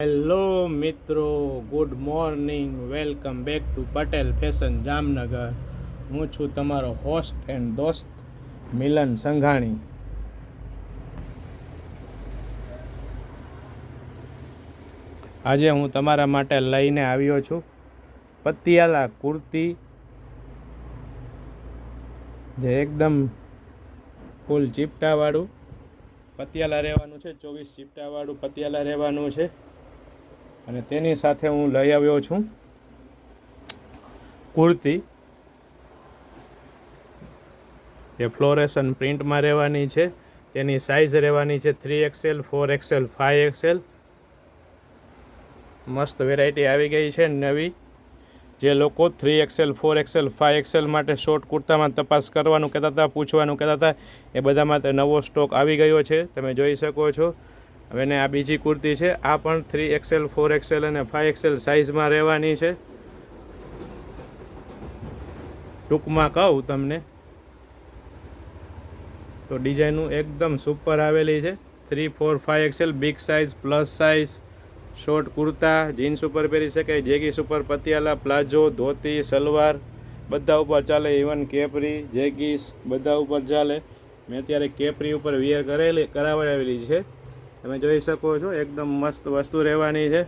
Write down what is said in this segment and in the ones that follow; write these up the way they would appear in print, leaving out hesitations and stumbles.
Hello મિત્રો, good morning. Welcome back to Patel fashion Jamnagar. હું છું તમારો હોસ્ટ એન્ડ દોસ્ત મિલન સંઘાણી. આજે હું તમારા માટે લઈને આવ્યો છું પતિયાલા કુર્તી, જે એકદમ ફૂલ ચીપટાવાળું પતિયાલા રહેવાનું છે. 24 ચીપટાવાળું પતિયાલા રહેવાનું છે. અને તેની સાથે હું લઈ આવ્યો છું કુર્તી, જે ફ્લોરેશન પ્રિન્ટમાં રહેવાની છે. તેની સાઇઝ રહેવાની છે 3XL, 4XL, 5XL. મસ્ત વેરાયટી આવી ગઈ છે નવી. જે લોકો 3XL, 4XL, 5XL માટે શોર્ટ કુર્તામાં તપાસ કરવાનું કહેતા હતા, પૂછવાનું કહેતા હતા, એ બધા માટે નવો સ્ટોક આવી ગયો છે. તમે જોઈ શકો છો. હવે ને આ બીજી કુર્તી છે. આ પણ 3XL, 4XL અને 5XL સાઇઝમાં રહેવાની છે. ટૂંકમાં કહું તમને તો ડિઝાઇનું એકદમ સુપર આવેલી છે. 3, 4, 5XL big size, plus size short kurta, jeans ઉપર પહેરી શકાય, જેગીસ ઉપર પતિયાલા, પ્લાઝો, ધોતી, સલવાર બધા ઉપર ચાલે. ઇવન કેપરી, જેગીસ બધા ઉપર ચાલે. મેં અત્યારે કેપરી ઉપર વિયર કરાવેલી છે. તમે જોઈ શકો છો. એકદમ મસ્ત વસ્તુ રહેવાની છે.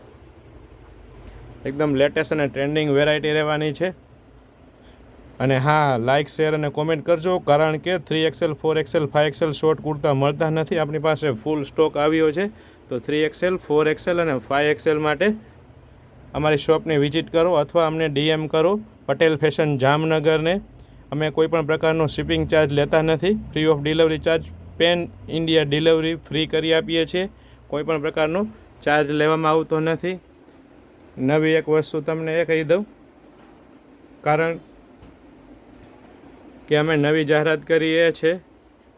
એકદમ લેટેસ્ટ અને ટ્રેન્ડિંગ વેરાયટી રહેવાની છે. અને હા, લાઇક, શેર અને કોમેન્ટ કરજો, કારણ કે 3XL, 4XL, 5XL short kurta મળતા નથી. આપણી પાસે ફૂલ સ્ટોક આવ્યો છે. તો 3XL, 4XL અને 5XL માટે અમારી શોપને વિઝિટ કરો અથવા અમને DM કરો, પટેલ ફેશન જામનગરને. અમે કોઈ પણ પ્રકારનો શિપિંગ ચાર્જ લેતા નથી. Free of delivery charge, pen India delivery free કરી આપીએ છીએ. કોઈ પણ પ્રકારનો ચાર્જ લેવામાં આવતો નથી. નવી એક વસ્તુ તમને એ કહી દઉં, કારણ કે અમે નવી જાહેરાત કરી એ છે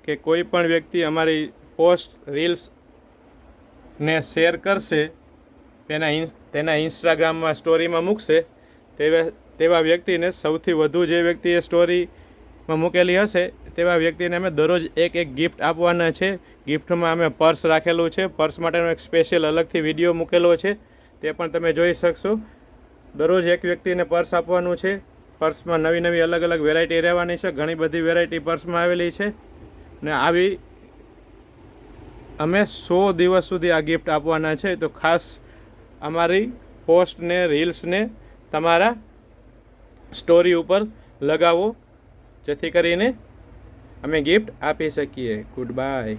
કે કોઈ પણ વ્યક્તિ અમારી પોસ્ટ, રીલ્સ ને શેર કરશે, તેના ઇન્સ્ટાગ્રામમાં સ્ટોરીમાં મૂકશે, તેવા વ્યક્તિને સૌથી વધુ જે વ્યક્તિએ સ્ટોરીમાં મૂકેલી હશે તેવા વ્યક્તિને અમે દરરોજ એક ગિફ્ટ આપવાના છે. ગિફ્ટમાં અમે પર્સ રાખેલું છે. પર્સ માટેનો એક સ્પેશિયલ અલગથી વિડીયો મૂકેલો છે, તે પણ તમે જોઈ શકશો. દરરોજ એક વ્યક્તિને પર્સ આપવાનું છે. પર્સમાં નવી નવી અલગ અલગ વેરાયટી રહેવાની છે. ઘણી બધી વેરાયટી પર્સમાં આવેલી છે. ને આવી અમે 100 દિવસ સુધી આ ગિફ્ટ આપવાના છે. તો ખાસ અમારી પોસ્ટને, રીલ્સને તમારા સ્ટોરી ઉપર લગાવો, જેથી કરીને અમે ગિફ્ટ આપી શકીએ. Good bye.